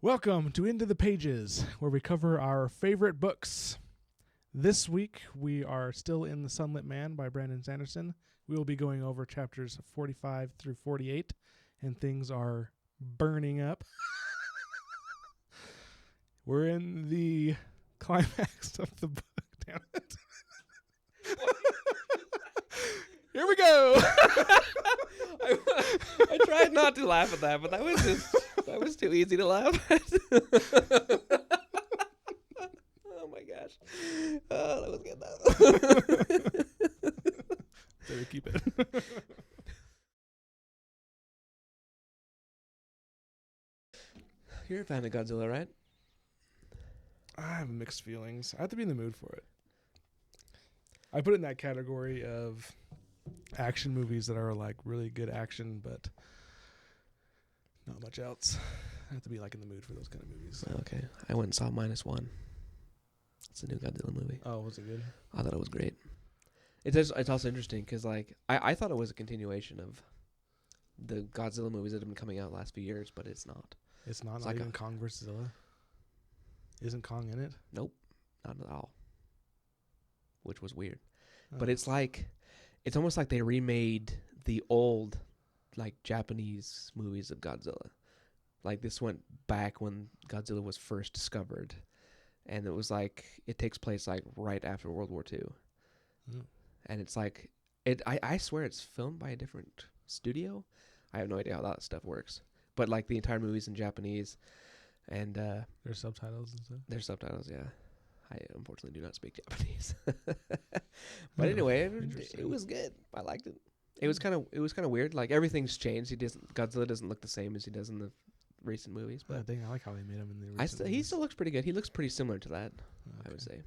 Welcome to Into the Pages, where we cover our favorite books. This week, we are still in The Sunlit Man by Brandon Sanderson. We will be going over chapters 45 through 48, and things are burning up. We're in the climax of the book, damn it. Here we go. I tried not to laugh at that, but that was too easy to laugh at. Oh my gosh. Oh, that was good though. So we keep it. You're a fan of Godzilla, right? I have mixed feelings. I have to be in the mood for it. I put it in that category of action movies that are like really good action, but not much else. I have to be like in the mood for those kind of movies. Okay. I went and saw -1. It's a new Godzilla movie. Oh, was it good? I thought it was great. It's also interesting because like I thought it was a continuation of the Godzilla movies that have been coming out the last few years, but it's not. It's not. It's Not like even Kong vs. Zilla. Isn't Kong in it? Nope, not at all. Which was weird. Oh. But it's almost like they remade the old, like, Japanese movies of Godzilla. Like, this went back when Godzilla was first discovered. And it was like, it takes place, like, right after World War II. Mm. And it's like, I swear it's filmed by a different studio. I have no idea how that stuff works. But, like, the entire movie's in Japanese. And There's subtitles and stuff? there's subtitles, yeah. I unfortunately do not speak Japanese. But anyway, it was good. I liked it. It was kind of weird. Like, everything's changed. Godzilla doesn't look the same as he does in the recent movies, but I like how they made him in the recent he still looks pretty good. He looks pretty similar to that, Okay. I would say.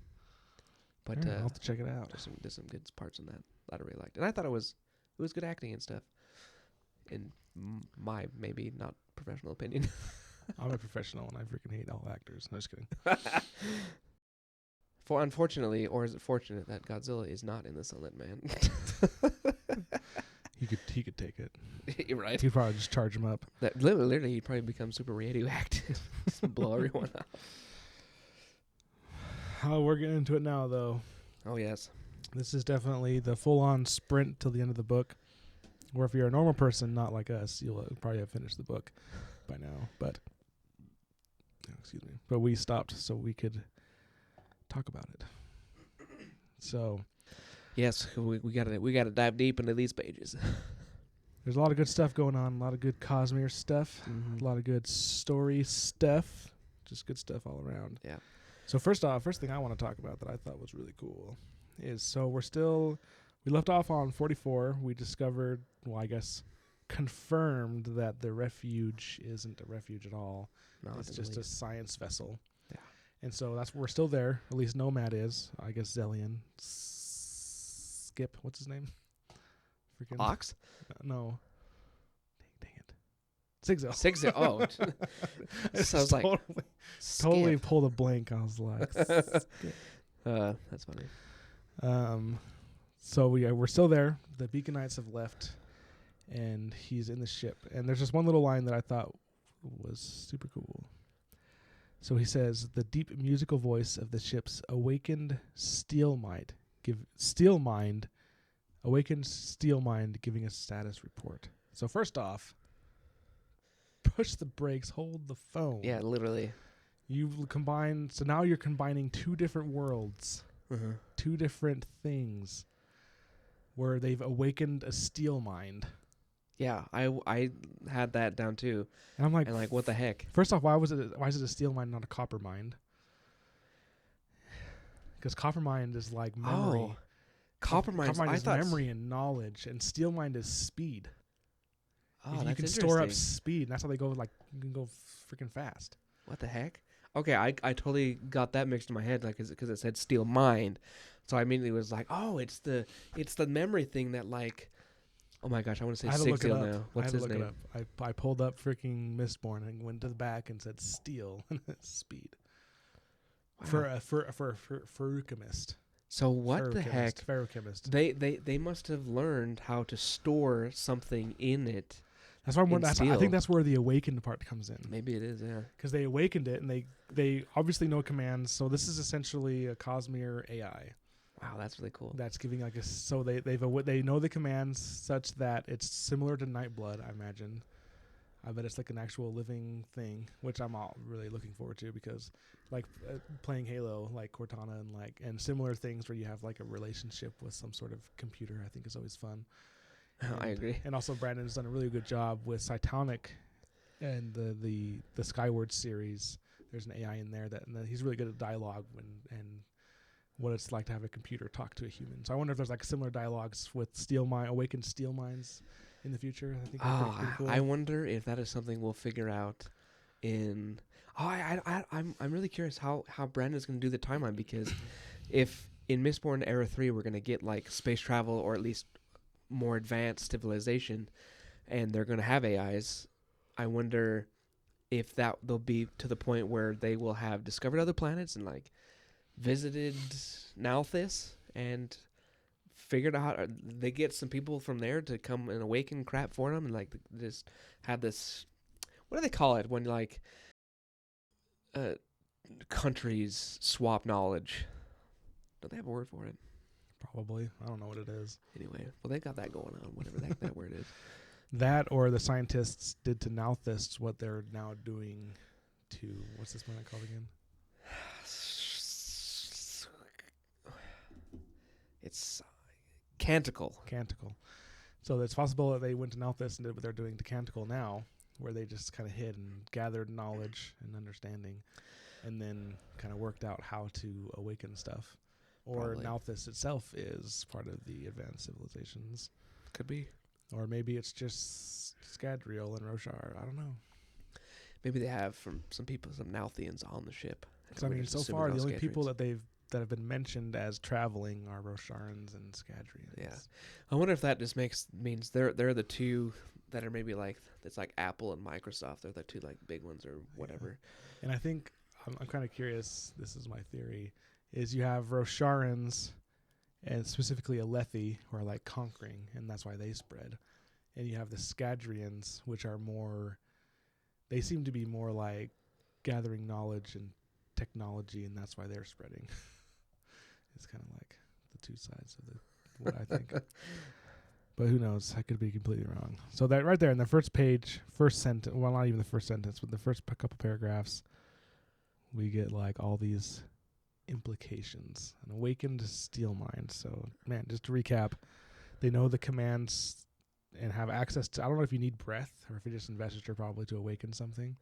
But I'll have to check it out. there's some good parts in that I really liked. And I thought it was good acting and stuff. In my maybe not professional opinion. I'm a professional and I freaking hate all actors. No, just kidding. Unfortunately, or is it fortunate that Godzilla is not in the Sunlit Man? He could take it. You're right. He'd probably just charge him up. That literally, he'd probably become super radioactive, just blow everyone up. Oh, we're getting into it now, though. Oh yes, This is definitely the full-on sprint till the end of the book. Or if you're a normal person, not like us, you'll probably have finished the book by now. But but we stopped so we could talk about it. So yes, we gotta dive deep into these pages. there's a lot of good stuff going on, a lot of good Cosmere stuff, a lot of good story stuff, just good stuff all around. Yeah. So first thing I want to talk about that I thought was really cool is we left off on 44. We discovered, well, I guess confirmed that the refuge isn't a refuge at all. No, It's just a science vessel. Yeah. And so we're still there. At least Nomad is. I guess Zellion. Skip. What's his name? Freaking Ox? No. Dang it. Sigzo. Sigzo. Oh. So I was like, totally pulled a blank. I was like, that's funny. So we're still there. The Beaconites have left, and he's in the ship. And there's just one little line that I thought was super cool. So he says, "The deep musical voice of the ship's awakened steel mind giving a status report." So first off, push the brakes, hold the phone. Yeah, literally. So now you're combining two different worlds, two different things, where they've awakened a steel mind. Yeah, I had that down too. And I'm like, what the heck? First off, why is it a steel mind, not a copper mind? Because copper mind is like memory. Oh, copper mind is memory and knowledge, and steel mind is speed. Oh, you can store up speed, and that's how they go. Like, you can go freaking fast. What the heck? Okay, I totally got that mixed in my head, like, because it said steel mind, so I immediately was like, oh, it's the memory thing that, like, oh my gosh, I want to say Sigil now. What's his name? I pulled up freaking Mistborn and went to the back and said steel speed. Wow. For a ferrochemist. So what the heck? Ferrochemist. They must have learned how to store something in it That's why I'm in wondering. I steel. think that's where the awakened part comes in. Maybe it is, yeah. Because they awakened it, and they obviously know commands. So this is essentially a Cosmere AI Wow, that's really cool. that's giving like a. So they know the commands such that it's similar to Nightblood. I imagine. I bet it's like an actual living thing, which I'm all really looking forward to because, like playing Halo, like Cortana and similar things where you have like a relationship with some sort of computer, I think is always fun. I agree. And also Brandon's done a really good job with Cytonic and the Skyward series. There's an AI in there and he's really good at dialogue and what it's like to have a computer talk to a human. So I wonder if there's like similar dialogues with awakened steel mines in the future. I think that'd be pretty cool. I wonder if that is something we'll figure out in. I'm really curious how Brandon's going to do the timeline, because if in Mistborn Era 3 we're going to get like space travel or at least more advanced civilization, and they're going to have AIs, I wonder if they'll be to the point where they will have discovered other planets and like visited Nalthis and figured out how they get some people from there to come and awaken crap for them, and like just have this, what do they call it when like countries swap knowledge? Don't they have a word for it? Probably. I don't know what it is. Anyway, well, they got that going on, whatever that word is. That, or the scientists did to Nalthis what they're now doing to, what's this planet called again? It's Canticle. So it's possible that they went to Nalthis and did what they're doing to Canticle now, where they just kind of hid and gathered knowledge and understanding, and then kind of worked out how to awaken stuff. Or Probably. Nalthis itself is part of the advanced civilizations. Could be. Or maybe it's just Scadrial and Roshar. I don't know. Maybe they have some Nalthians on the ship. Because I mean, so far the only people that have been mentioned as traveling are Rosharans and Scadrians. Yeah, I wonder if that just means they're the two that are maybe like, it's like Apple and Microsoft. They're the two like big ones or whatever. Yeah. And I think I'm kind of curious. This is my theory: is you have Rosharans and specifically Alethi who are like conquering, and that's why they spread. And you have the Scadrians, which are more. They seem to be more like gathering knowledge and technology, and that's why they're spreading. It's kind of like the two sides of what I think. But who knows? I could be completely wrong. So that right there in the first page, first sentence, well, not even the first sentence, but the first couple paragraphs, we get like all these implications. An awakened steel mind. So, man, just to recap, they know the commands and have access to, I don't know if you need breath or if you just investiture probably to awaken something.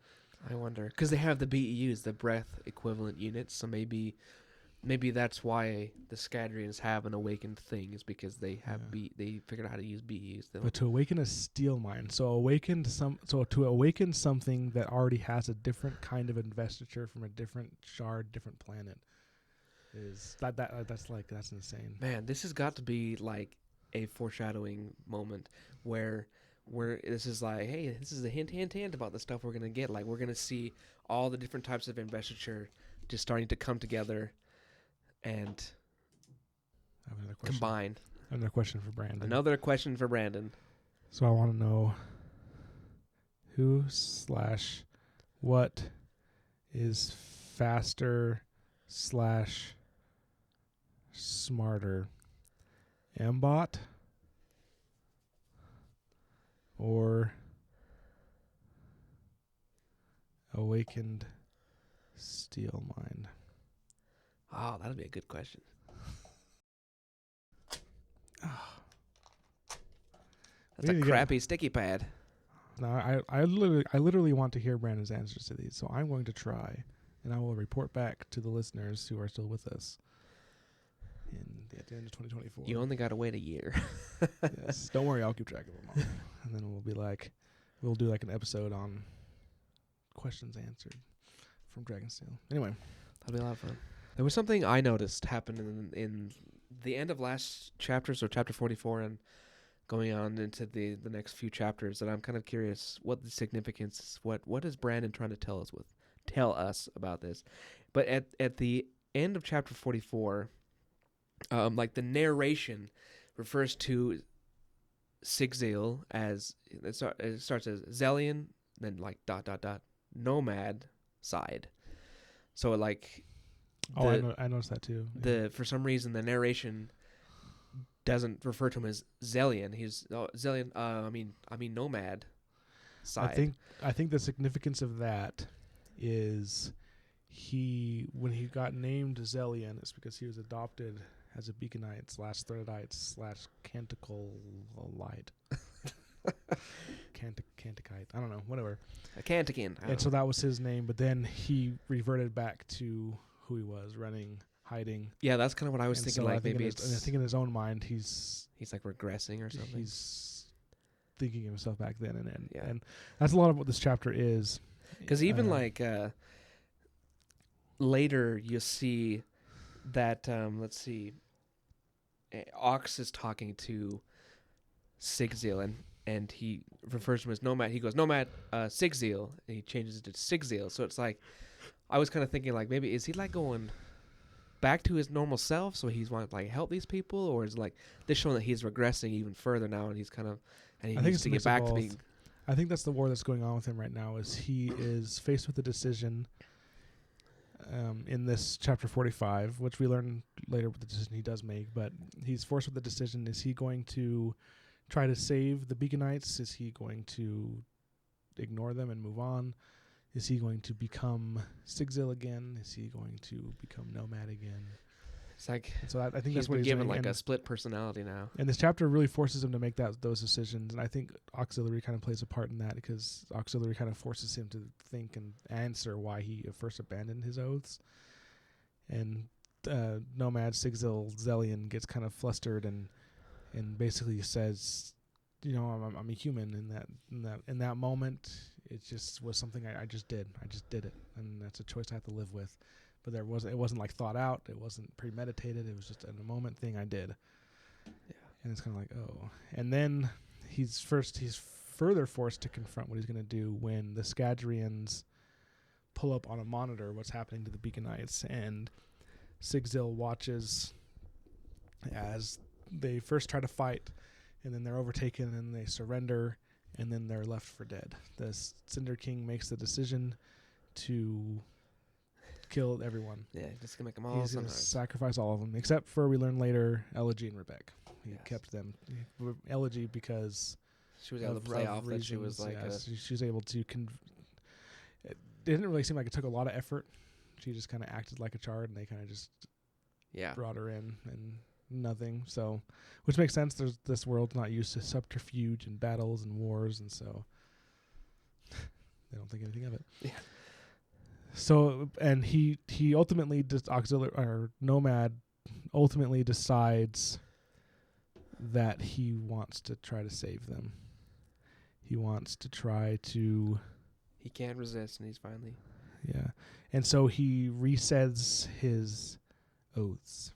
I wonder, because they have the BEUs, the breath equivalent units. So maybe that's why the Scadrians have an awakened thing, is because they have they figured out how to use BEUs. But to awaken a steel mind, to awaken something that already has a different kind of investiture from a different shard, different planet, is that's insane. Man, this has got to be like a foreshadowing moment where this is like, hey, this is a hint about the stuff we're gonna get. Like, we're gonna see all the different types of investiture just starting to come together and combine. Another question for Brandon. So I want to know who/what is faster / smarter, Mbot or awakened steel mind? Oh, that'd be a good question. That's a crappy sticky pad. No, I literally want to hear Brandon's answers to these, so I'm going to try, and I will report back to the listeners who are still with us at the end of 2024. You only got to wait a year. Yes, don't worry, I'll keep track of them all. And then we'll do like an episode on questions answered from Dragonsteel. Anyway, that'll be a lot of fun. There was something I noticed happen in the end of last chapter, so chapter 44, and going on into the next few chapters, that I'm kind of curious what the significance is. What is Brandon trying to tell us about this? But at the end of chapter 44, like the narration refers to Sigzil as it starts as Zellion, then like ... nomad side. So like I noticed that too. for some reason the narration doesn't refer to him as Zellion. He's Zellion. I mean nomad side. I think the significance of that is when he got named Zellion, it's because he was adopted as a Beaconite / Threadite / Canticleite. Canticite. I don't know. Whatever. A Cantican. And so that was his name, but then he reverted back to who he was, running, hiding. Yeah, that's kind of what I was And thinking. so Like maybe it's. I think in his own mind, he's like regressing or something. He's thinking of himself back then, Yeah. and that's a lot of what this chapter is. Because even later you see that let's see, Ox is talking to Sigzil and he refers to him as Nomad. He goes Nomad Sigzil, and he changes it to Sigzil. So it's like I was kind of thinking like maybe is he like going back to his normal self, so he's wanting to like help these people, or is like this showing that he's regressing even further now and he's kind of he needs to get back to being. I think that's the war that's going on with him right now. Is he is faced with a decision in this chapter 45, which we learn later what the decision he does make. But he's forced with the decision: is he going to try to save the Beaconites? Is he going to ignore them and move on? Is he going to become Sigzil again? Is he going to become Nomad again? It's like and so I think he's that's what been he's given doing. like a split personality now. And this chapter really forces him to make those decisions. And I think Auxiliary kind of plays a part in that because Auxiliary kind of forces him to think and answer why he at first abandoned his oaths. And Nomad Sigzil Zellion gets kind of flustered and basically says, you know, I'm a human. In that moment, it just was something I just did. I just did it, and that's a choice I have to live with. But it wasn't like thought out. It wasn't premeditated. It was just in a moment thing I did. Yeah. And it's kind of like, oh. And then he's further forced to confront what he's going to do when the Scadrians pull up on a monitor what's happening to the Beaconites, and Sigzil watches as they first try to fight, and then they're overtaken, and they surrender, and then they're left for dead. The Cinder King makes the decision to kill everyone. Yeah, just gonna make them all. He's going to sacrifice all of them, except for, we learn later, Elegy and Rebecca. He kept them. Elegy because she was able to play off that she was like she was able to. It didn't really seem like it took a lot of effort. She just kind of acted like a chard, and they kind of just brought her in and nothing. So, which makes sense. This world's not used to subterfuge and battles and wars, and so they don't think anything of it. Yeah. So, and he ultimately Nomad ultimately decides that he wants to try to save them. He wants to try to. He can't resist, and he's finally. Yeah, and so he resets his oaths.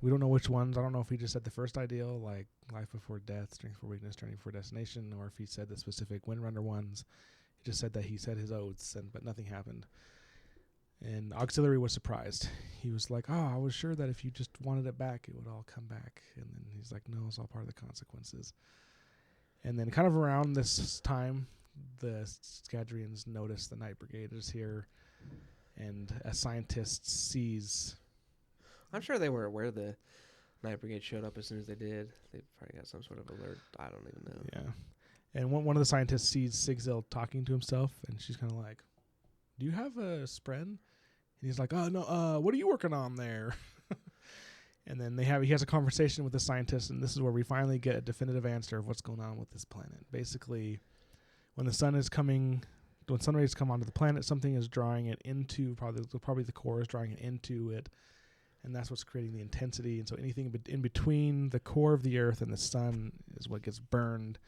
We don't know which ones. I don't know if he just said the first ideal, like life before death, strength for weakness, turning for destination, or if he said the specific Windrunner ones. He just said that he said his oaths, but nothing happened. And Auxiliary was surprised. He was like, oh, I was sure that if you just wanted it back, it would all come back. And then he's like, no, it's all part of the consequences. And then kind of around this time, the Scadrians notice the Night Brigade is here, and a scientist sees. I'm sure they were aware the Night Brigade showed up as soon as they did. They probably got some sort of alert. I don't even know. Yeah. And one of the scientists sees Sigzil talking to himself, and she's kind of like, do you have a spren? And he's like, oh, no, what are you working on there? And then he has a conversation with the scientist, and this is where we finally get a definitive answer of what's going on with this planet. Basically, when sun rays come onto the planet, something is drawing it into, probably the core is drawing it into it, and that's what's creating the intensity. And so anything in between the core of the Earth and the sun is what gets burned.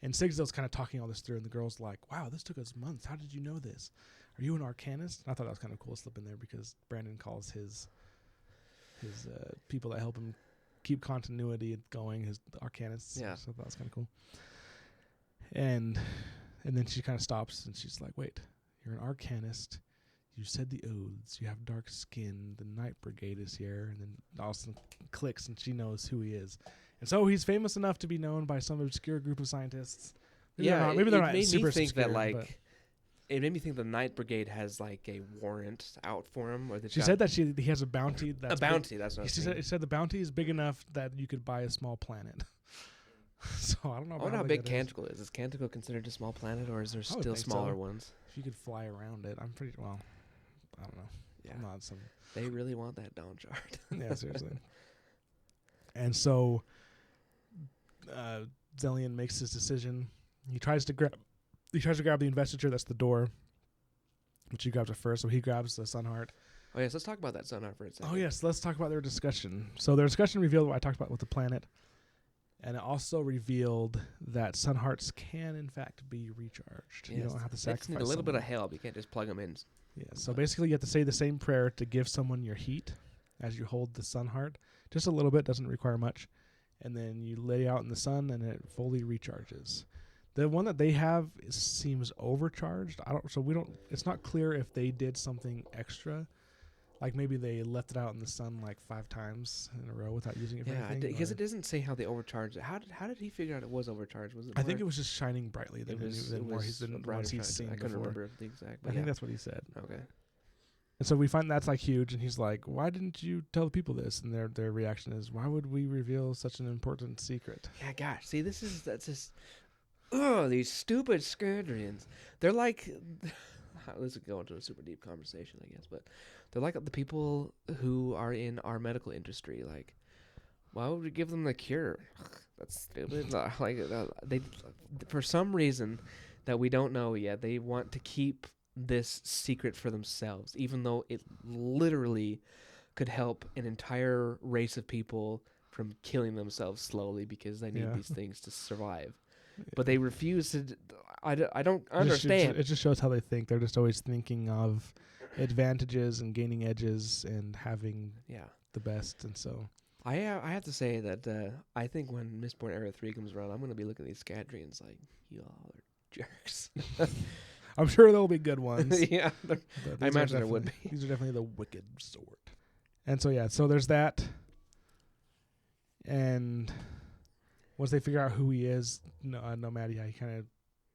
And Sigzil's kind of talking all this through, and the girl's like, wow, this took us months. How did you know this? Are you an arcanist? And I thought that was kind of cool to slip in there because Brandon calls his people that help him keep continuity going his arcanists. Yeah. So that was kind of cool. And then she kind of stops, and she's like, wait, you're an arcanist. You said the oaths. You have dark skin. The Night Brigade is here. And then Austin clicks, and she knows who he is. And so he's famous enough to be known by some obscure group of scientists. Maybe they're not made super me think obscure, that like it made me think the Night Brigade has like a warrant out for him, or she said that he has a bounty. That's a bounty. That's what it said the bounty is big enough that you could buy a small planet. So I don't know. I wonder how big Canticle is. Is Canticle considered a small planet, or is there still smaller ones? If you could fly around it, I'm pretty well. I don't know. Yeah, I'm not some. They really want that Dawn Shard. Yeah, seriously. And so, Zellion makes his decision. He tries to grab the investiture. That's the door. Which he grabs it first. So he grabs the Sun Heart. Oh yes, let's talk about that Sun Heart for a second. Oh yes, let's talk about their discussion. So their discussion revealed what I talked about with the planet. And it also revealed that Sun Hearts can, in fact, be recharged. Yes. You don't have to They sacrifice just need a little bit someone. of help. You can't just plug them in. Yeah. So basically, you have to say the same prayer to give someone your heat as you hold the Sun Heart. Just a little bit, doesn't require much. And then you lay out in the sun, and it fully recharges. The one that they have seems overcharged. It's not clear if they did something extra. Like maybe they left it out in the sun like 5 times in a row without using it for anything. Yeah, because it doesn't say how they overcharged it. How did he figure out it was overcharged? Was it? I think it was just shining brightly than ones he's seen I couldn't before. remember the exact. I think that's what he said. Okay. And so we find that's like huge, and he's like, "Why didn't you tell the people this?" And their reaction is, "Why would we reveal such an important secret?" Yeah, gosh. See, that's just. Oh, these stupid Scandrians. They're like. This is going to a super deep conversation, I guess, but they're like the people who are in our medical industry. Like, why would we give them the cure? That's stupid. They, for some reason that we don't know yet, they want to keep this secret for themselves, even though it literally could help an entire race of people from killing themselves slowly because they need these things to survive. But they refuse to. I don't understand. It just shows how they think. They're just always thinking of advantages and gaining edges and having the best. And so I have to say that I think when Mistborn Era 3 comes around, I'm going to be looking at these Scadrians like, y'all are jerks. I'm sure there'll be good ones. Yeah, I imagine there would be. These are definitely the wicked sort. And so there's that. And once they figure out who he is, Nomad, he kind of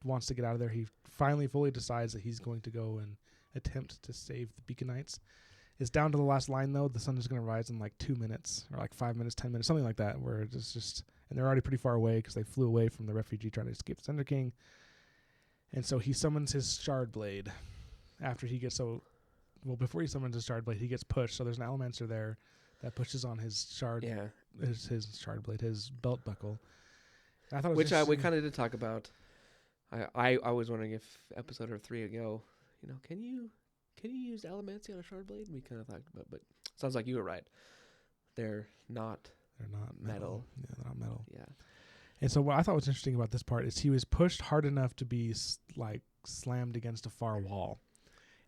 wants to get out of there. He finally fully decides that he's going to go and attempt to save the Beaconites. It's down to the last line, though. The sun is going to rise in like 2 minutes or like 5 minutes, 10 minutes, something like that, where it's just and they're already pretty far away because they flew away from the refugee trying to escape the Thunder King. And so he summons his Shard Blade after he gets before he summons his Shard Blade, he gets pushed. So there's an Allomancer there that pushes on his Shard his Shard Blade, his belt buckle. And I thought we kind of did talk about. I was wondering if episode 3 ago, can you use Allomancy on a Shard Blade? We kind of talked about, but sounds like you were right. They're not metal. Yeah, they're not metal. Yeah. And so what I thought was interesting about this part is he was pushed hard enough to be slammed against a far wall.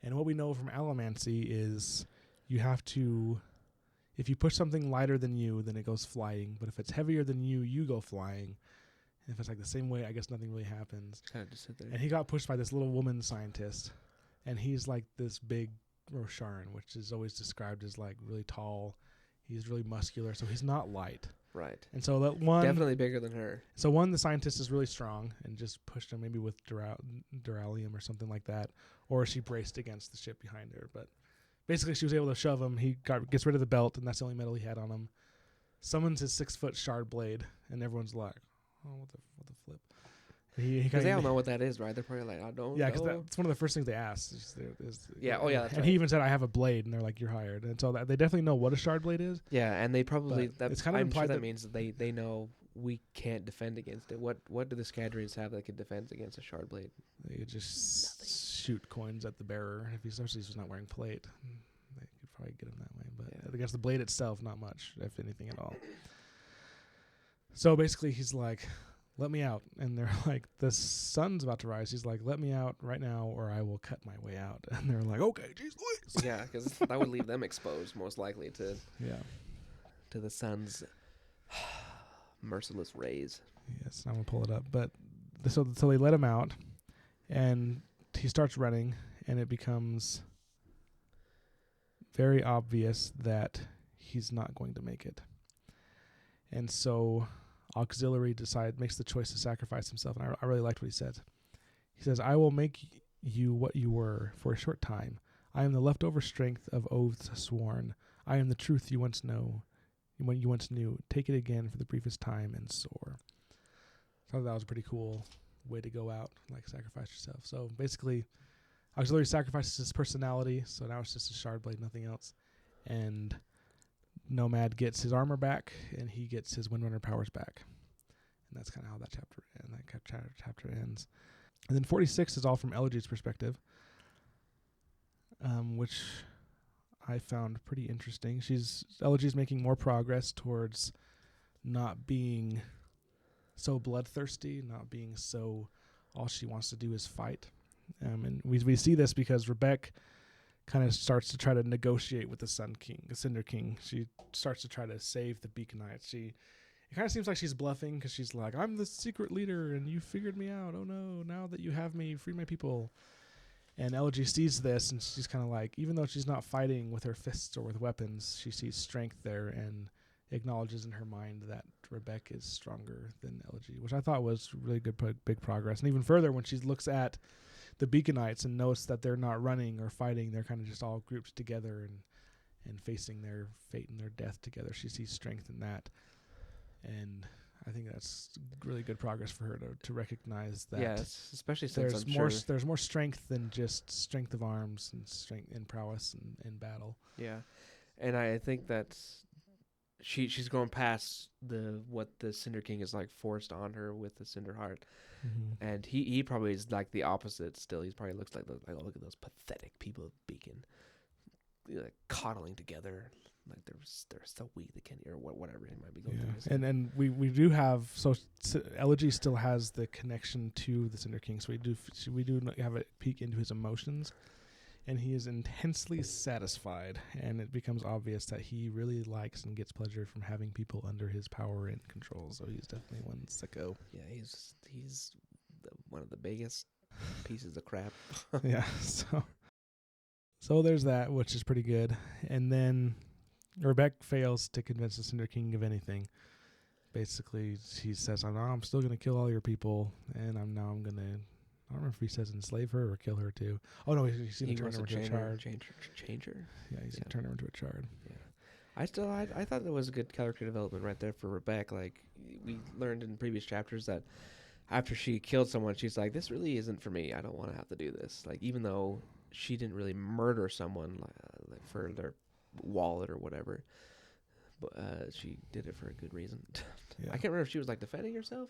And what we know from Allomancy is you have to, if you push something lighter than you, then it goes flying. But if it's heavier than you, you go flying. And if it's like the same way, I guess nothing really happens. Kind of just sit there. And he got pushed by this little woman scientist. And he's like this big Rosharan, which is always described as like really tall. He's really muscular, so he's not light. Right. And so that one definitely bigger than her. So the scientist is really strong and just pushed him maybe with duralium or something like that, or she braced against the ship behind her. But basically, she was able to shove him. He gets rid of the belt, and that's the only metal he had on him. Summons his 6-foot Shard Blade, and everyone's like, "Oh, what the flip?" Because they all know what that is, right? They're probably like, "I don't." Yeah, because that's one of the first things they ask. That's and he even said, "I have a blade," and they're like, "You're hired." And so they definitely know what a Shard Blade is. Yeah, and they probably it's kind of implied that means that they know we can't defend against it. What do the Scadrians have that could defend against a Shard Blade? They could just shoot coins at the bearer. Especially if he's not wearing plate, they could probably get him that way. But against the blade itself, not much, if anything at all. So basically, he's like, "Let me out." And they're like, "The sun's about to rise." He's like, "Let me out right now or I will cut my way out." And they're like, "Okay, geez Louise." Yeah, because that would leave them exposed most likely to the sun's merciless rays. Yes, I'm going to pull it up. But so they let him out and he starts running and it becomes very obvious that he's not going to make it. And so auxiliary makes the choice to sacrifice himself. And I really liked what he said. He says, "I will make you what you were for a short time. I am the leftover strength of oaths sworn. I am the truth you once knew. Take it again for the briefest time and soar." I thought that was a pretty cool way to go out, like sacrifice yourself. So basically, auxiliary sacrifices his personality, so now it's just a shard blade, nothing else. And Nomad gets his armor back, and he gets his Windrunner powers back. And that's kind of how that chapter ends. And then 46 is all from Elegy's perspective, which I found pretty interesting. Elegy's making more progress towards not being so bloodthirsty, not being so all she wants to do is fight. And we see this because Rebecca kind of starts to try to negotiate with the Cinder King. She starts to try to save the Beaconites. It kind of seems like she's bluffing because she's like, "I'm the secret leader and you figured me out. Oh no, now that you have me, free my people." And Elegy sees this and she's kind of like, even though she's not fighting with her fists or with weapons, she sees strength there and acknowledges in her mind that Rebecca is stronger than Elegy, which I thought was really good, big progress. And even further, when she looks at the Beaconites and notice that they're not running or fighting, they're kind of just all grouped together and facing their fate and their death together, she sees strength in that. And I think that's really good progress for her to recognize that. Yes, especially since there's more strength than just strength of arms and strength in prowess and in battle. Yeah, and I think that's she's going past what the Cinder King is like forced on her with the Cinder Heart, and he probably is like the opposite. Still, he probably looks like oh, look at those pathetic people of Beacon, like coddling together. Like they're so weak they can't, or whatever it might be going through. And we do have, so Elegy still has the connection to the Cinder King, so we do have a peek into his emotions, and he is intensely satisfied, and it becomes obvious that he really likes and gets pleasure from having people under his power and control. So he's definitely one sicko. Yeah, he's one of the biggest pieces of crap. Yeah, so there's that, which is pretty good, and then Rebecca fails to convince the Cinder King of anything. Basically, he says, I'm still going to kill all your people, and I'm going to, I don't remember if he says enslave her or kill her too. Oh, no, he's going to turn her into a chard. Change her? Yeah, he's going to turn her into a chard. Yeah. I thought that was a good character development right there for Rebecca. Like, we learned in previous chapters that after she killed someone, she's like, this really isn't for me. I don't want to have to do this. Like, even though she didn't really murder someone like for their wallet or whatever, but she did it for a good reason. I can't remember if she was like defending herself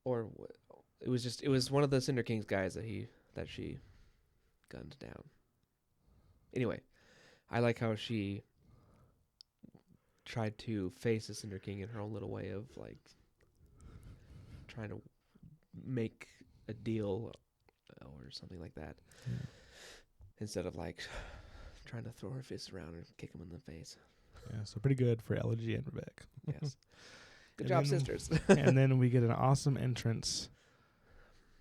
or what. It was one of the Cinder King's guys that she gunned down. Anyway, I like how she tried to face the Cinder King in her own little way of like trying to make a deal or something like that, instead of like trying to throw her fists around and kick him in the face. Yeah, so pretty good for Elegy and Rebecca. Yes. Good job, sisters. And then we get an awesome entrance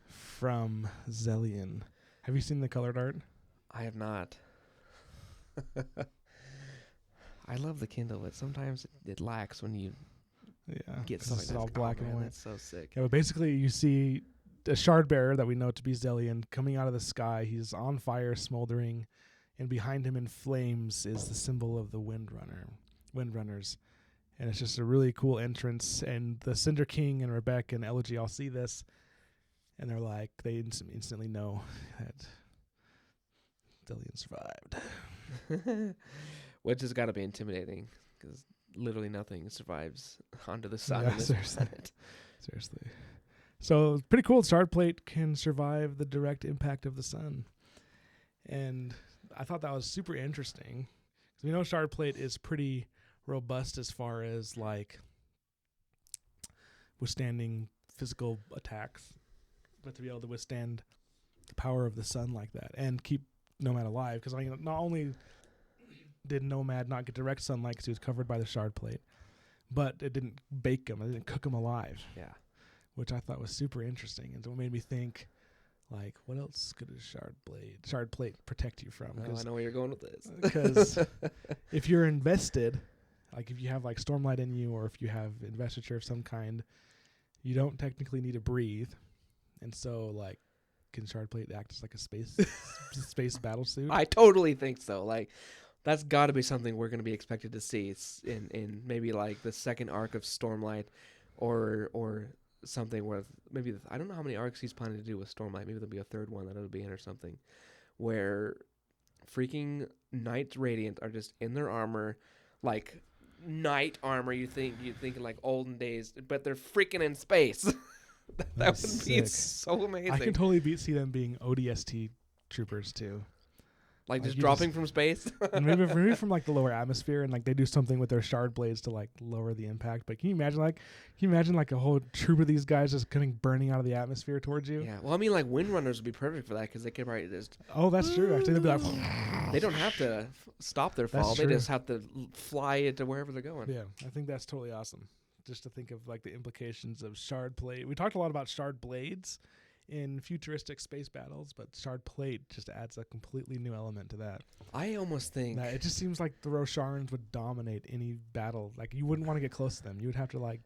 from Zellion. Have you seen the colored art? I have not. I love the Kindle, but sometimes it lacks when you get something that's all black and white. That's so sick. Yeah, but basically you see a shard bearer that we know to be Zellion coming out of the sky. He's on fire, smoldering, and behind him in flames is the symbol of the Windrunners. And it's just a really cool entrance. And the Cinder King and Rebecca and Elegy all see this, and they're like, they instantly know that Zellion survived. Which has got to be intimidating, because literally nothing survives onto the side of this planet. Seriously. So pretty cool. Shard plate can survive the direct impact of the sun. And I thought that was super interesting, because we know shard plate is pretty robust as far as like withstanding physical attacks, but to be able to withstand the power of the sun like that and keep Nomad alive, because not only did Nomad not get direct sunlight because he was covered by the shard plate, but it didn't bake him, it didn't cook him alive. Yeah, which I thought was super interesting, and so it made me think, like, what else could a shard plate protect you from? I know where you're going with this. Because if you're invested, like if you have like Stormlight in you, or if you have investiture of some kind, you don't technically need to breathe, and so like can Shardplate act as like a space battle suit? I totally think so. Like, that's got to be something we're going to be expected to see. It's in maybe like the second arc of Stormlight, or something where maybe I don't know how many arcs he's planning to do with Stormlight. Maybe there'll be a third one that it'll be in or something, where freaking Knights Radiant are just in their armor, like knight armor. You think like olden days, but they're freaking in space. that would be sick. so amazing. I can totally see them being ODST troopers too. Like just you dropping from space. And maybe from like the lower atmosphere, and like they do something with their shard blades to like lower the impact. But can you imagine like a whole troop of these guys just coming burning out of the atmosphere towards you? Yeah. Well, I mean, like Windrunners would be perfect for that because they could probably just. Oh, that's true. Actually, they'd be like. They don't have to stop their fall. They just have to fly it to wherever they're going. Yeah, I think that's totally awesome. Just to think of like the implications of shard blade. We talked a lot about shard blades in futuristic space battles, but shard plate just adds a completely new element to that. I almost think it just seems like the Rosharans would dominate any battle. Like you wouldn't want to get close to them. You would have to like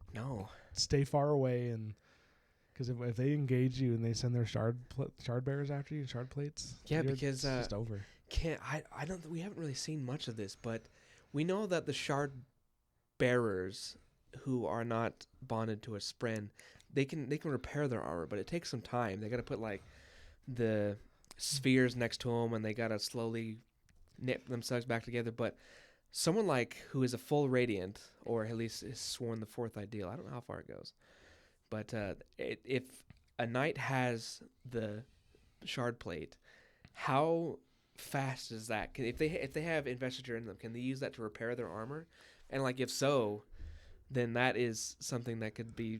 stay far away, and because if they engage you and they send their shard bearers after you, shard plates, because it's just over. We haven't really seen much of this, but we know that the shard bearers who are not bonded to a spren, they can repair their armor, but it takes some time. They got to put like the spheres next to them, and they got to slowly knit themselves back together. But someone like who is a full radiant, or at least is sworn the fourth ideal, I don't know how far it goes, but if a knight has the shard plate, how fast is that? If they have investiture in them, can they use that to repair their armor? And like if so, then that is something that could be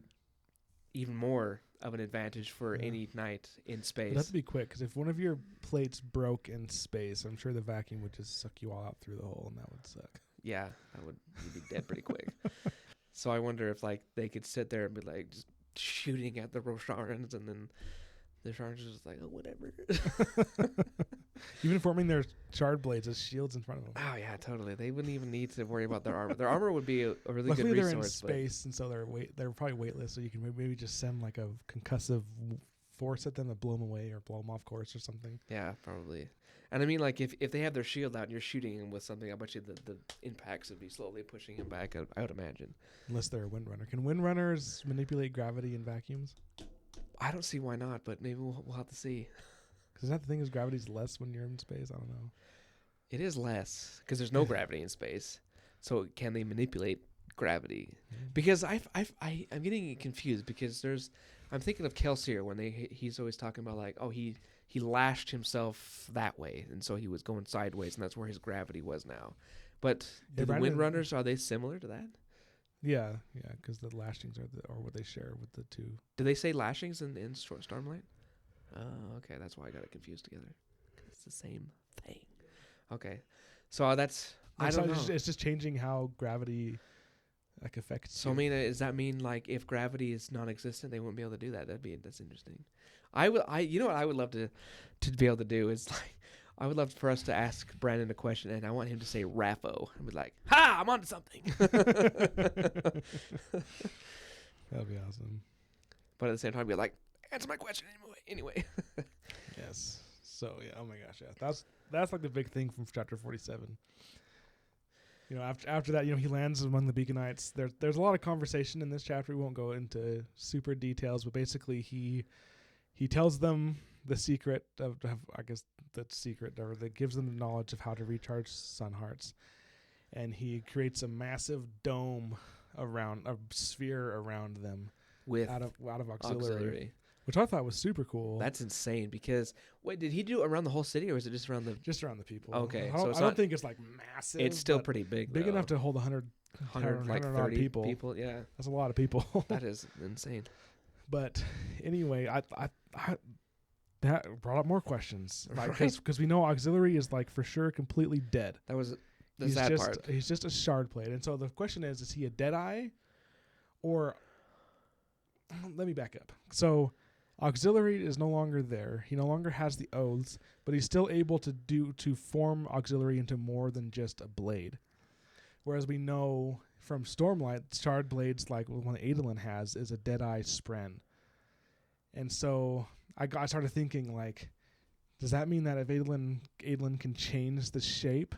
even more of an advantage for any knight in space. It'd have to be quick, because if one of your plates broke in space, I'm sure the vacuum would just suck you all out through the hole, and that would suck. Yeah, you'd be dead pretty quick. So I wonder if like they could sit there and be like just shooting at the Rosharans, and then the Rosharans are just like, oh, whatever. Even forming their shard blades as shields in front of them. Oh yeah, totally. They wouldn't even need to worry about their armor. Their armor would be a really Luckily good resource. They're in space, and so they're probably weightless. So you can maybe just send like a concussive force at them to blow them away or blow them off course or something. Yeah, probably. And I mean, like if they have their shield out and you're shooting them with something, I bet you the impacts would be slowly pushing them back. I would imagine. Unless they're a windrunner. Can windrunners manipulate gravity in vacuums? I don't see why not, but maybe we'll have to see. Because that the thing is, gravity's less when you're in space. I don't know. It is less because there's no gravity in space. So can they manipulate gravity? Because I'm getting confused because I'm thinking of Kelsier when he's always talking about like, oh, he lashed himself that way, and so he was going sideways, and that's where his gravity was now. But the Windrunners, are they similar to that? Yeah, because the lashings are what they share with the two. Do they say lashings in Stormlight? Oh, okay, that's why I got it confused together. It's the same thing. Okay, so I don't know. It's just changing how gravity like affects. So I mean, does that mean like if gravity is non-existent, they wouldn't be able to do that? That's interesting. You know what I would love to be able to do is like, I would love for us to ask Brandon a question, and I want him to say Raffo, and be like, "Ha, I'm onto something." That'd be awesome. But at the same time, be like, "Answer my question anyway." Yes. So yeah. Oh my gosh. Yeah. That's like the big thing from chapter 47. You know, after that, you know, he lands among the Beaconites. There's a lot of conversation in this chapter. We won't go into super details, but basically he tells them the secret of I guess the secret, or that gives them the knowledge of how to recharge sun hearts, and he creates a massive dome around a sphere around them with out of auxiliary. Which I thought was super cool. That's insane because wait, did he do it around the whole city or is it just around the people? Okay, I don't think it's like massive. It's still pretty big enough to hold 100 like 30 people. Yeah, that's a lot of people. That is insane. But anyway, I that brought up more questions, like because we know auxiliary is like for sure completely dead. That was the sad part. He's just a shard plate, and so the question is he a Deadeye, or let me back up. So auxiliary is no longer there. He no longer has the oaths, but he's still able to form auxiliary into more than just a blade, Whereas we know from Stormlight, shard blades like the one Adolin has is a Deadeye Spren. And so I started thinking, like, does that mean that if Adolin can change the shape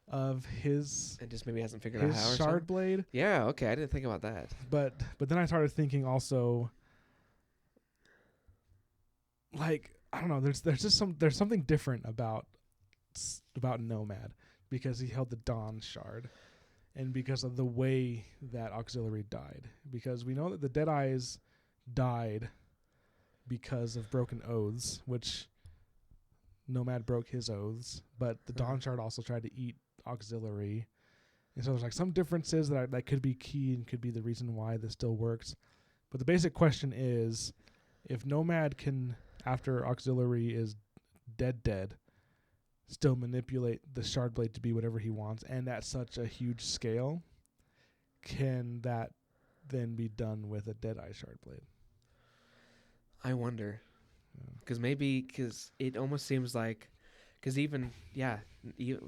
of his And just maybe hasn't figured out how or shard something? blade? Yeah, okay. I didn't think about that. But then I started thinking also, like, I don't know, there's something different about Nomad because he held the Dawn shard and because of the way that Auxiliary died. Because we know that the Deadeyes died because of broken oaths, which Nomad broke his oaths, but the Dawn shard also tried to eat Auxiliary. And so there's like some differences that could be key and could be the reason why this still works. But the basic question is, if Nomad can, after Auxiliary is dead, still manipulate the shard blade to be whatever he wants, and at such a huge scale, can that then be done with a Deadeye shard blade? I wonder. Because it almost seems like, because even,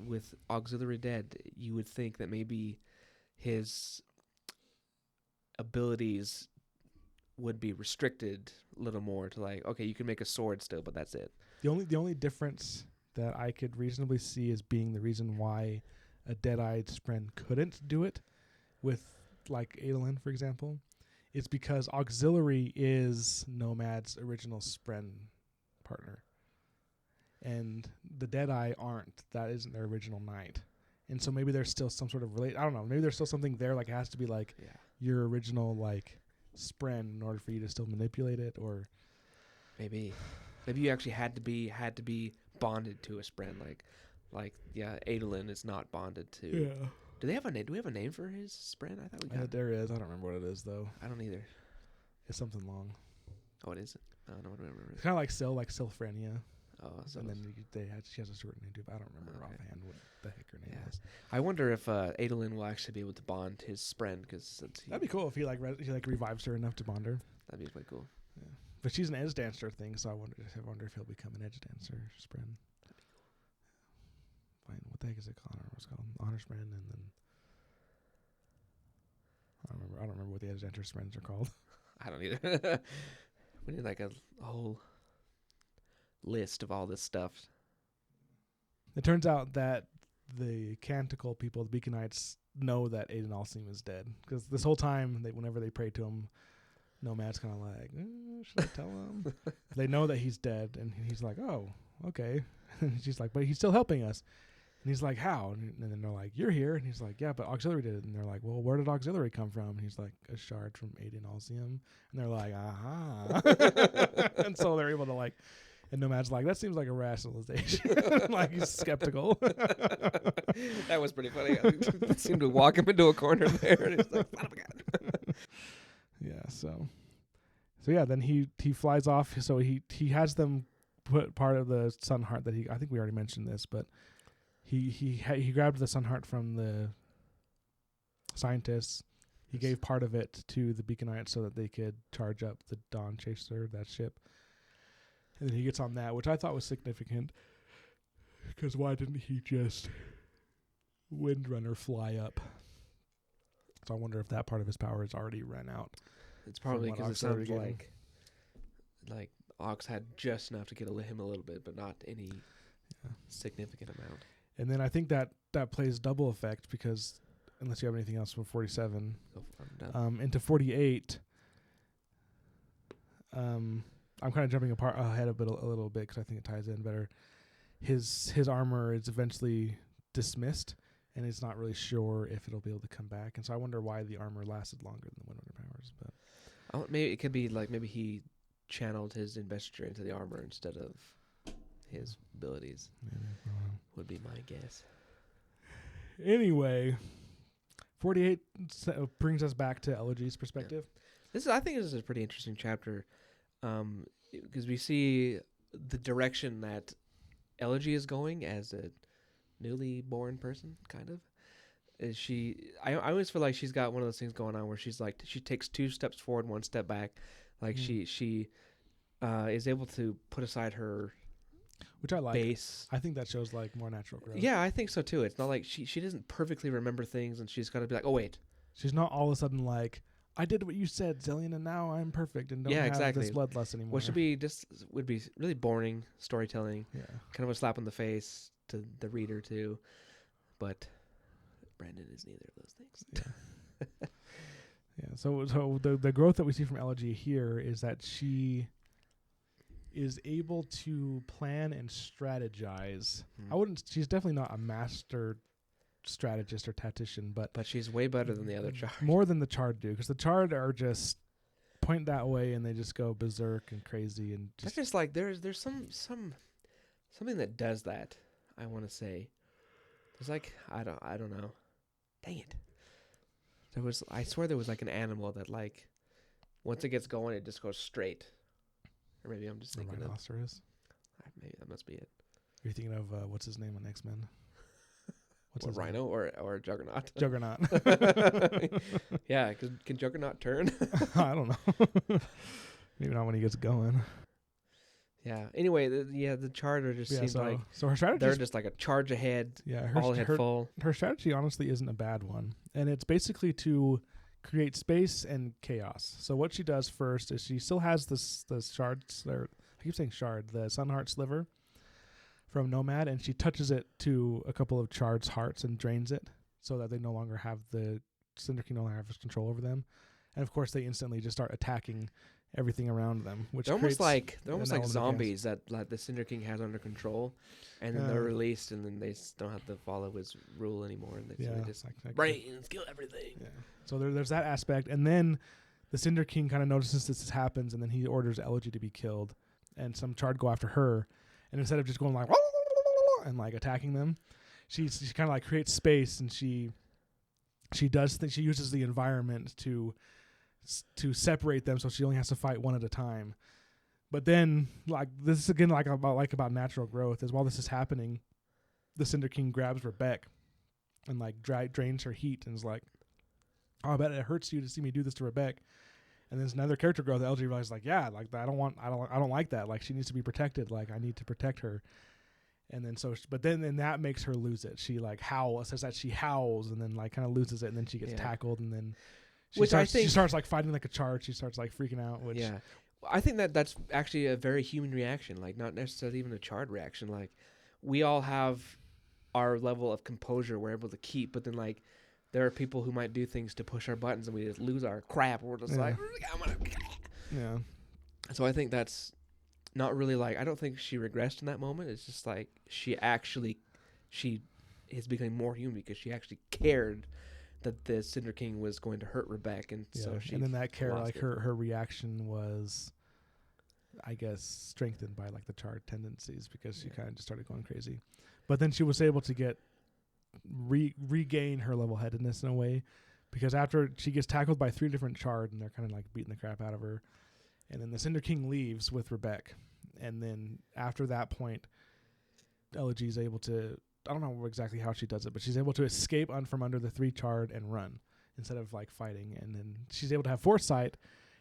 with Auxiliary dead, you would think that maybe his abilities would be restricted a little more to like, okay, you can make a sword still, but that's it. The only difference that I could reasonably see as being the reason why a Deadeye Spren couldn't do it with like Adolin, for example, is because Auxiliary is Nomad's original Spren partner. And the Deadeye aren't. That isn't their original knight. And so maybe there's still some sort of I don't know, maybe there's still something there, like it has to be like your original like Spren in order for you to still manipulate it, or maybe you actually had to be bonded to a Spren, like Adolin is not bonded to. Yeah. Do we have a name for his Spren? I thought we got. There is. I don't remember what it is though. I don't either. It's something long. Oh, it is. I don't know what it is. It's kind of like Sylphrenia. Oh, so and then she has a short name too, but I don't remember offhand what the heck her name is. I wonder if Adolin will actually be able to bond his Spren, because that'd be cool if he revives her enough to bond her. That'd be quite cool. Yeah. But she's an edge dancer thing, so I wonder if he'll become an edge dancer Spren. That'd be cool. Fine. What the heck is it called? I don't know what it's called. Honor Spren, and then I don't remember what the edge dancer Sprens are called. I don't either. We need like a whole list of all this stuff. It turns out that the Canticle people, the Beaconites, know that Aiden Alcim is dead, because this whole time, whenever they pray to him, Nomad's kind of like, should I tell him? They know that he's dead, and he's like, oh, okay. And she's like, but he's still helping us. And he's like, how? And then they're like, you're here. And he's like, yeah, but Auxiliary did it. And they're like, well, where did Auxiliary come from? And he's like, a shard from Aiden Alcim. And they're like, aha. And so they're able to like, and Nomad's like, that seems like a rationalization. Like, he's skeptical. That was pretty funny. I seemed to walk him into a corner there, and he's like, son of a gun. Yeah, so yeah, then he flies off. So he has them put part of the Sun Heart that I think we already mentioned this, but he grabbed the Sun Heart from the scientists. He gave part of it to the Beaconites so that they could charge up the Dawn Chaser, that ship. And then he gets on that, which I thought was significant, because why didn't he just Windrunner fly up? So I wonder if that part of his power is already run out. It's probably because it sounds like Ox had just enough to get him a little bit, but not any significant amount. And then I think that plays double effect, because unless you have anything else from 47, into 48, I'm kind of jumping ahead of it a little bit because I think it ties in better. His armor is eventually dismissed, and he's not really sure if it'll be able to come back. And so I wonder why the armor lasted longer than the Windrunner powers. But maybe it could be like maybe he channeled his investiture into the armor instead of his abilities. Would be my guess. Anyway, 48 brings us back to Elegy's perspective. Yeah. I think this is a pretty interesting chapter, because we see the direction that Elegy is going as a newly born person, kind of. I always feel like she's got one of those things going on where she's like, she takes 2 steps forward, 1 step back. Like she is able to put aside her which I like. base. I think that shows like more natural growth. Yeah, I think so too. It's not like she doesn't perfectly remember things, and she's got to be like, oh wait, She's not all of a sudden like, I did what you said, Zellion, and now I'm perfect and don't Yeah, have exactly. this bloodlust anymore. what would be really boring storytelling, Yeah. kind of a slap in the face to the reader too. But Brandon is neither of those things. Yeah. Yeah. So the growth that we see from Elegy here is that she is able to plan and strategize. She's definitely not a master strategist or tactician, but she's way better than the other Chard. more than the Chard do, because the Chard are just point that way and they just go berserk and crazy and That's just like there's something that does that. I want to say there's like I don't know. Dang it! I swear there was like an animal that like once it gets going it just goes straight. Or maybe I'm just a thinking rhinoceros. maybe that must be it. You're thinking of what's his name on X-Men? What's Or his Rhino or Juggernaut. Juggernaut. Yeah, can Juggernaut turn? I don't know. Maybe not when he gets going. Yeah. Anyway, the Charter just seems like so her strategy. they're just like a charge ahead. Yeah, all head full. Her strategy honestly isn't a bad one, and it's basically to create space and chaos. So what she does first is she still has the shards. I keep saying shard, the Sunheart sliver from Nomad, and she touches it to a couple of Chard's hearts and drains it, so that they no longer have the Cinder King no longer has control over them, and of course they instantly just start attacking everything around them, which they're almost like element zombies that like the Cinder King has under control, and then they're released, and then they don't have to follow his rule anymore, and they just brains kill everything. Yeah. So there's that aspect, and then the Cinder King kind of notices this happens, and then he orders Elegy to be killed, and some Chard go after her, and instead of just going like and like attacking them, she kind of like creates space, and she uses the environment to separate them, so she only has to fight one at a time. But then, like, this is again about natural growth. As while this is happening, the Cinder King grabs Rebecca and like drains her heat, and is like, "Oh, I bet it hurts you to see me do this to Rebecca." And there's another character growth. LG realizes like, "Yeah, like I don't like that. Like she needs to be protected. Like I need to protect her." And then but then that makes her lose it. She like says that she howls, and then like kind of loses it, and then she gets tackled, and then. She starts like fighting like a Chard. She starts like freaking out. Which I think that's actually a very human reaction. Like not necessarily even a Chard reaction. Like we all have our level of composure we're able to keep, but then like there are people who might do things to push our buttons and we just lose our crap. We're just like, yeah. So I think that's not really like I don't think she regressed in that moment. It's just like she is becoming more human because she actually cared that the Cinder King was going to hurt Rebecca, and so she. And then that care, like her reaction was, I guess, strengthened by like the Chard tendencies because she kind of just started going crazy. But then she was able to regain her level-headedness in a way, because after she gets tackled by 3 different Chard and they're kind of like beating the crap out of her, and then the Cinder King leaves with Rebecca, and then after that point, Elegy is able to. I don't know exactly how she does it, but she's able to escape from under the 3 Chard and run instead of like fighting. And then she's able to have foresight,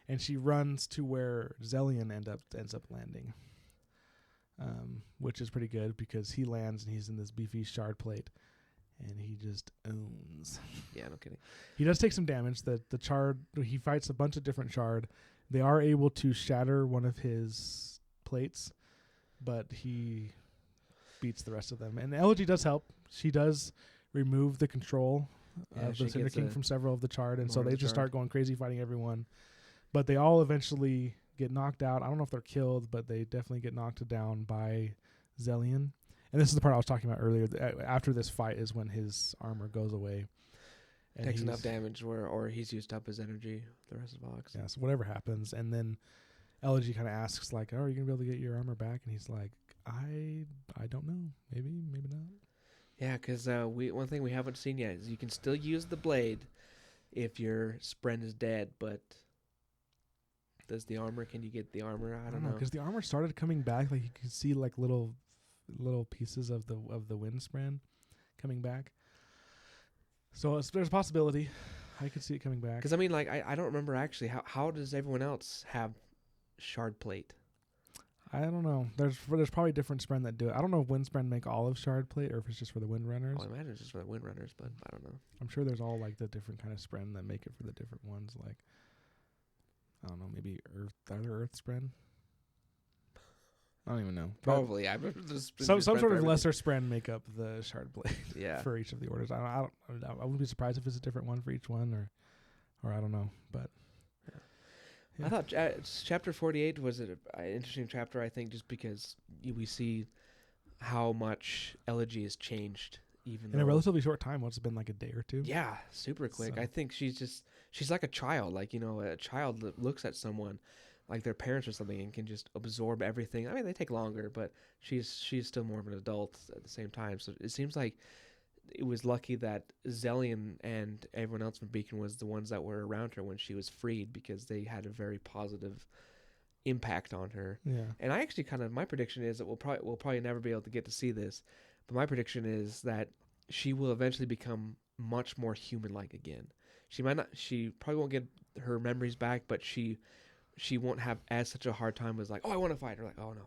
and she runs to where Zellion ends up landing, which is pretty good because he lands and he's in this beefy shard plate, and he just owns. Yeah, no kidding. He does take some damage. The Chard, he fights a bunch of different Chard. They are able to shatter one of his plates, but he beats the rest of them. And Elegy does help. She does remove the control of the Cinder King from several of the Chard, and so they just start going crazy fighting everyone. But they all eventually get knocked out. I don't know if they're killed, but they definitely get knocked down by Zellion. And this is the part I was talking about earlier. After this fight is when his armor goes away. And takes enough damage or he's used up his energy the rest of the box. Yeah, so whatever happens. And then Elegy kind of asks, like, "Oh, are you going to be able to get your armor back?" And he's like, I don't know. Maybe not. Yeah, because one thing we haven't seen yet is you can still use the blade if your Spren is dead, but does the armor? Can you get the armor? I don't know. Because the armor started coming back. Like you could see like little pieces of the wind Spren coming back. So there's a possibility. I could see it coming back. Because I mean, like I don't remember actually how does everyone else have shard plate? I don't know. There's probably different Spren that do it. I don't know if Windspren make all of Shard Plate or if it's just for the Windrunners. I imagine it's just for the Windrunners, but I don't know. I'm sure there's all like the different kind of Spren that make it for the different ones. Like, I don't know, maybe Earth. Are there Earth Spren? I don't even know. Probably. Some sort of lesser Spren make up the Shard Plate. Yeah. For each of the orders. I wouldn't be surprised if it's a different one for each one, or I don't know, but. Yeah. I thought chapter 48 was an interesting chapter, I think, just because we see how much Elegy has changed. Even in a relatively short time. What's it been, like a day or two? Yeah, super quick. So. I think she's like a child. Like, a child that looks at someone like their parents or something and can just absorb everything. I mean, they take longer, but she's still more of an adult at the same time. So it seems like it was lucky that Zellion and everyone else from Beacon was the ones that were around her when she was freed, because they had a very positive impact on her. Yeah. And I actually my prediction is that we'll probably never be able to get to see this, but my prediction is that she will eventually become much more human-like again. She probably won't get her memories back, but she won't have as such a hard time as like, oh, I want to fight. Or like, oh no,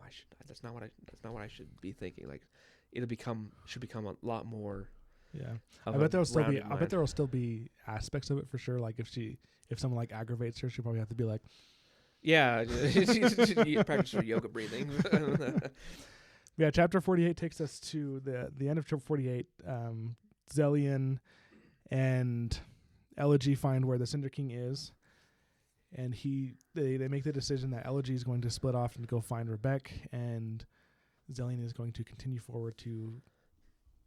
that's not what I should be thinking. Like, should become a lot more. Yeah, I bet there will still be aspects of it for sure. Like if someone like aggravates her, she'll probably have to be like, yeah, she practice her yoga breathing. Yeah, chapter 48 takes us to the end of chapter 48. Zellion and Elegy find where the Cinder King is, and they make the decision that Elegy is going to split off and go find Rebecca, and Zellion is going to continue forward to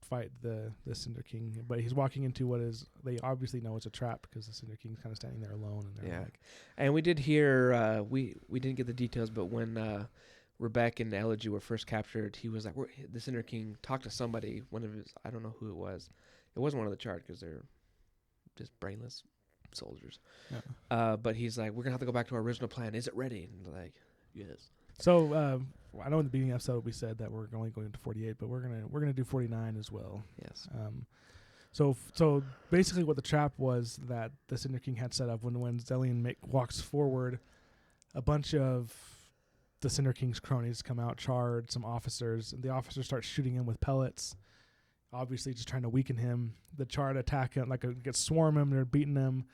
fight the Cinder King, but he's walking into they obviously know it's a trap because the Cinder King's kind of standing there alone, and they're like, and we did hear we didn't get the details, but when Rebecca and Elegy were first captured, he was like, the Cinder King talked to somebody, one of his, I don't know who it wasn't one of the Chart because they're just brainless soldiers. Yeah. But he's like, we're gonna have to go back to our original plan. Is it ready? And they're like, yes. So I know in the beginning episode we said that we're only going to 48, but we're gonna do 49 as well. Yes. So basically, what the trap was that the Cinder King had set up when Zellion walks forward, a bunch of the Cinder King's cronies come out, Chard, some officers, and the officers start shooting him with pellets, obviously just trying to weaken him. The Chard attack him, swarm him, they're beating him.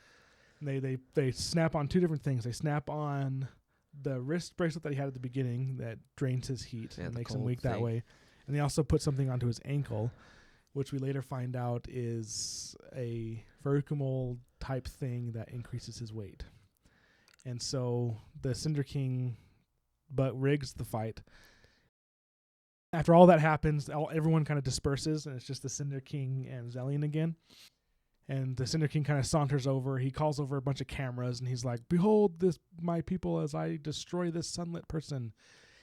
And they snap on two different things. They snap on the wrist bracelet that he had at the beginning that drains his heat and makes him weak that way. And they also put something onto his ankle, which we later find out is a Verkumol type thing that increases his weight. And so the Cinder King rigs the fight. After all that happens, everyone kind of disperses, and it's just the Cinder King and Zellion again. And the Cinder King kind of saunters over. He calls over a bunch of cameras, and he's like, "Behold this, my people, as I destroy this sunlit person."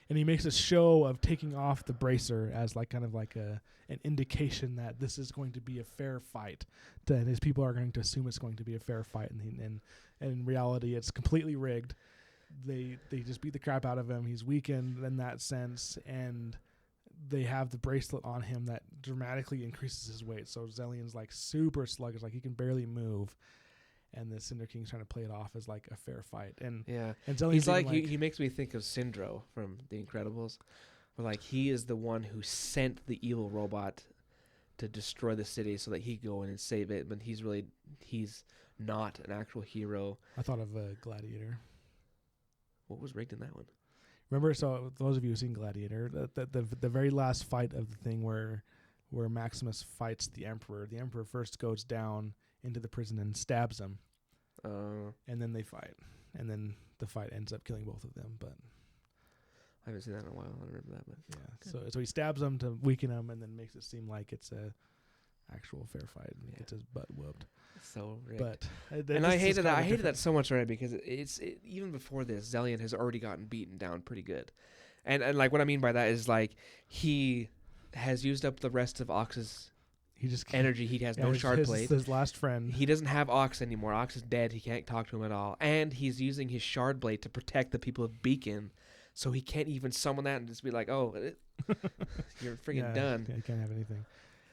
And he makes a show of taking off the bracer as an indication that this is going to be a fair fight. And his people are going to assume it's going to be a fair fight, and in reality, it's completely rigged. They just beat the crap out of him. He's weakened in that sense, and they have the bracelet on him that dramatically increases his weight. So Zellion's like super sluggish, like he can barely move. And the Cinder King's trying to play it off as like a fair fight. And Zellion's he's like he makes me think of Syndro from The Incredibles, where like he is the one who sent the evil robot to destroy the city so that he could go in and save it, but he's not an actual hero. I thought of Gladiator. What was rigged in that one? Remember, so those of you who've seen Gladiator, the very last fight of the thing where Maximus fights the Emperor first goes down into the prison and stabs him. And then they fight. And then the fight ends up killing both of them. But I haven't seen that in a while. I don't remember that. But yeah. So he stabs him to weaken him and then makes it seem like it's a actual fair fight and he gets his butt whooped. So rigged. But and I hated that. I hated that so much already because even before this, Zellion has already gotten beaten down pretty good. And like what I mean by that is like he has used up the rest of Ox's energy. He has no shard plate. His last friend. He doesn't have Ox anymore. Ox is dead. He can't talk to him at all. And he's using his shard blade to protect the people of Beacon. So he can't even summon that and just be like, oh, you're freaking done. Yeah, you can't have anything.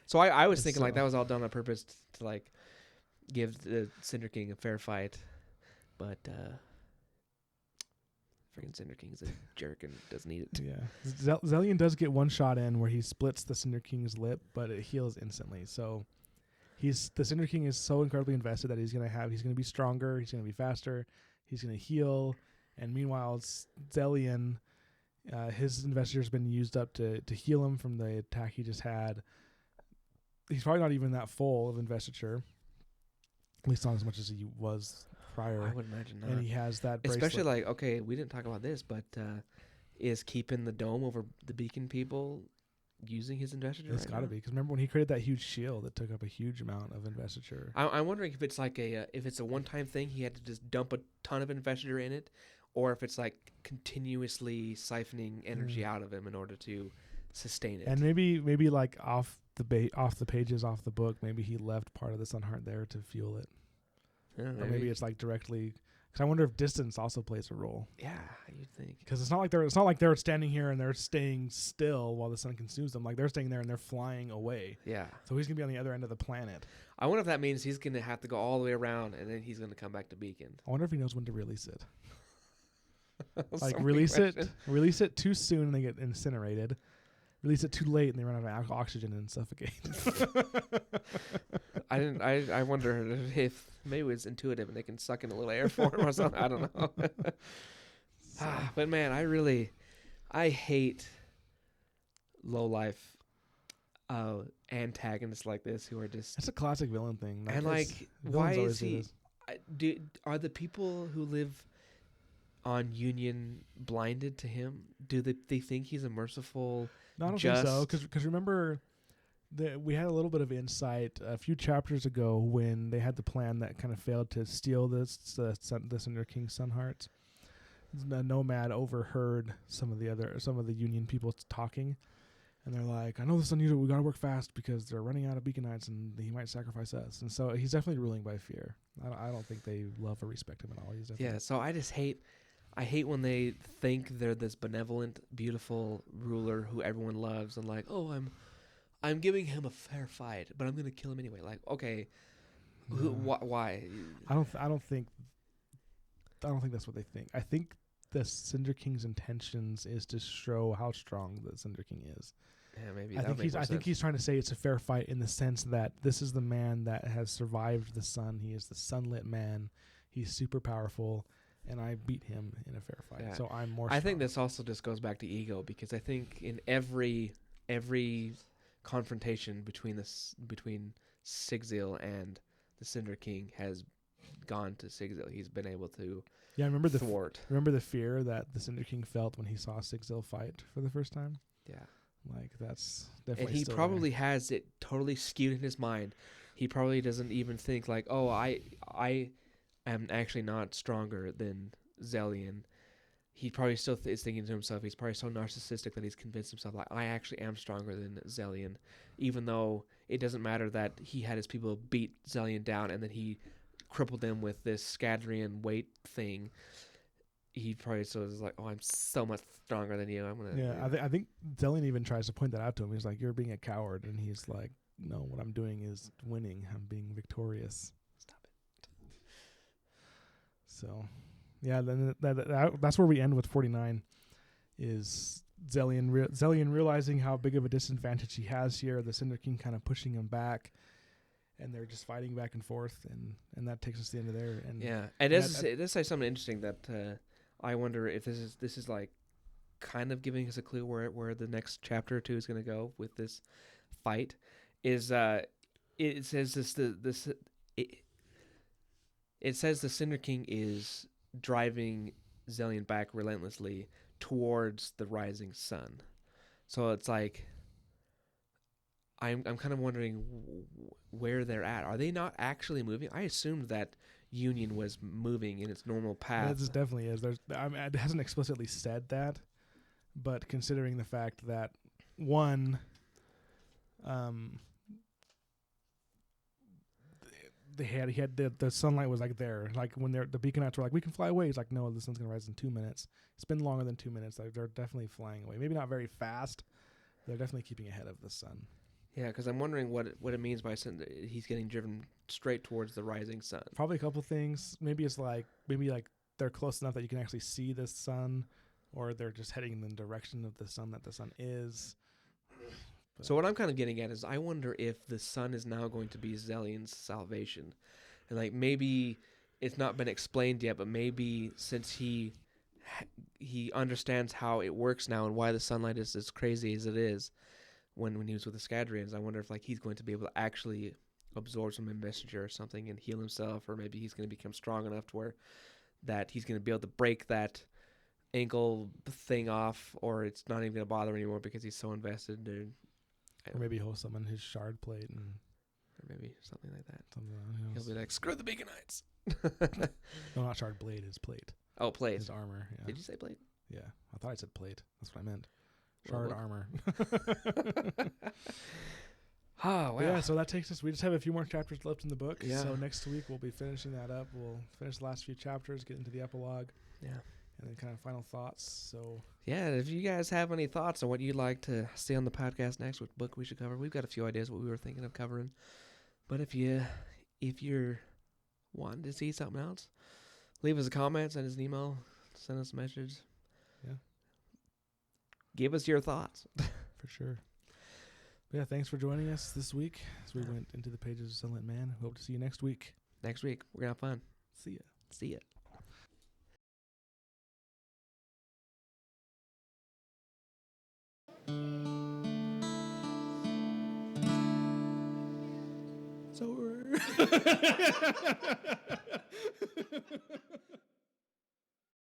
So I was thinking like that was all done on purpose to like give the Cinder King a fair fight. But Freaking Cinder King's a jerk and doesn't need it. Yeah. Zellion does get one shot in where he splits the Cinder King's lip, but it heals instantly. So the Cinder King is so incredibly invested that he's gonna be stronger, he's gonna be faster, he's gonna heal, and meanwhile Zellion, his investiture's been used up to heal him from the attack he just had. He's probably not even that full of investiture, at least not as much as he was prior. I would imagine not. And he has that bracelet. Especially like, okay, we didn't talk about this, but is keeping the dome over the Beacon people using his investiture? It's got to be, because remember when he created that huge shield that took up a huge amount of investiture. I'm wondering if it's like if it's a one-time thing, he had to just dump a ton of investiture in it, or if it's like continuously siphoning energy out of him in order to sustain it. And maybe like off the pages, off the book, maybe he left part of the Sunheart there to fuel it. Yeah, or maybe it's like directly. Because I wonder if distance also plays a role. Yeah, you'd think. Because it's not like they're standing here and they're staying still while the sun consumes them. Like they're staying there and they're flying away. Yeah. So he's gonna be on the other end of the planet. I wonder if that means he's gonna have to go all the way around and then he's gonna come back to Beacon. I wonder if he knows when to release it. Like So release it too soon and they get incinerated. Release it too late and they run out of oxygen and suffocate. I wonder if maybe it's intuitive and they can suck in a little air for him or something. I don't know. But man, I hate low life antagonists like this who are just. That's a classic villain thing. And like, why is he? Are the people who live on Union blinded to him? Do they think he's a merciful? No, I don't think so. Because remember, we had a little bit of insight a few chapters ago when they had the plan that kind of failed to steal the Cinder King's Sunhearts. The Nomad overheard some of the Union people talking, and they're like, "I know this is unusual. We gotta work fast because they're running out of Beaconites, and he might sacrifice us." And so he's definitely ruling by fear. I don't think they love or respect him at all. Yeah. So I just hate. I hate when they think they're this benevolent, beautiful ruler who everyone loves, and like, oh, I'm giving him a fair fight, but I'm gonna kill him anyway. Like, okay, why? I don't think that's what they think. I think the Cinder King's intentions is to show how strong the Cinder King is. Yeah, maybe. I think he's trying to say it's a fair fight in the sense that this is the man that has survived the sun. He is the Sunlit Man. He's super powerful. And I beat him in a fair fight, so I'm more. I think this also just goes back to ego, because I think in every confrontation between Sigzil and the Cinder King has gone to Sigzil. He's been able to remember thwart. Remember the fear that the Cinder King felt when he saw Sigzil fight for the first time? Yeah, like that's definitely. And he probably has it totally skewed in his mind. He probably doesn't even think like, oh, I am actually not stronger than Zellion. He probably still is thinking to himself, he's probably so narcissistic that he's convinced himself, like, I actually am stronger than Zellion, even though it doesn't matter that he had his people beat Zellion down and then he crippled them with this Scadrian weight thing. He probably still is like, oh, I'm so much stronger than you. I'm gonna. Yeah, I think Zellion even tries to point that out to him. He's like, you're being a coward, and he's like, no, what I'm doing is winning. I'm being victorious. So, yeah, then that's where we end with 49, is Zellion realizing how big of a disadvantage he has here. The Cinder King kind of pushing him back, and they're just fighting back and forth, and that takes us to the end of there. And yeah, and it does say something interesting that I wonder if this is like kind of giving us a clue where the next chapter or two is going to go with this fight. Is it says It says the Cinder King is driving Zellion back relentlessly towards the rising sun. So it's like, I'm kind of wondering where they're at. Are they not actually moving? I assumed that Union was moving in its normal path. It definitely is. It hasn't explicitly said that, but considering the fact that one, the sunlight was like there, like when the Beaconites were like, we can fly away. He's like, no, the sun's gonna rise in 2 minutes. It's been longer than 2 minutes. They're definitely flying away. Maybe not very fast. They're definitely keeping ahead of the sun. Yeah, because I'm wondering what it means by he's getting driven straight towards the rising sun. Probably a couple things. Maybe they're close enough that you can actually see the sun, or they're just heading in the direction of the sun that the sun is. But So what I'm kind of getting at is I wonder if the sun is now going to be Zellion's salvation. And like maybe it's not been explained yet, but maybe since he understands how it works now and why the sunlight is as crazy as it is when he was with the Scadrians, I wonder if like he's going to be able to actually absorb some messenger or something and heal himself, or maybe he's going to become strong enough to where that he's going to be able to break that ankle thing off, or it's not even going to bother anymore because he's so invested. Or maybe he'll summon his shard plate and or maybe something like that. something else. He'll be like, screw the Beaconites. No, not shard blade, his plate. Oh, plate. His armor. Yeah. Did you say plate? Yeah. I thought I said plate. That's what I meant. Well, Shard what- armor. Oh, wow. But yeah, so that takes us. We just have a few more chapters left in the book. Yeah. So next week we'll be finishing that up. We'll finish the last few chapters, get into the epilogue, Yeah. and then kind of final thoughts. So Yeah, if you guys have any thoughts on what you'd like to see on the podcast next, what book we should cover, we've got a few ideas what we were thinking of covering. But if you're wanting to see something else, leave us a comment, send us an email, send us a message. Yeah. Give us your thoughts. for sure. But yeah, thanks for joining us this week as we went into the pages of Sunlit Man. Hope to see you next week. Next week, we're going to have fun. See ya. See ya. It's over.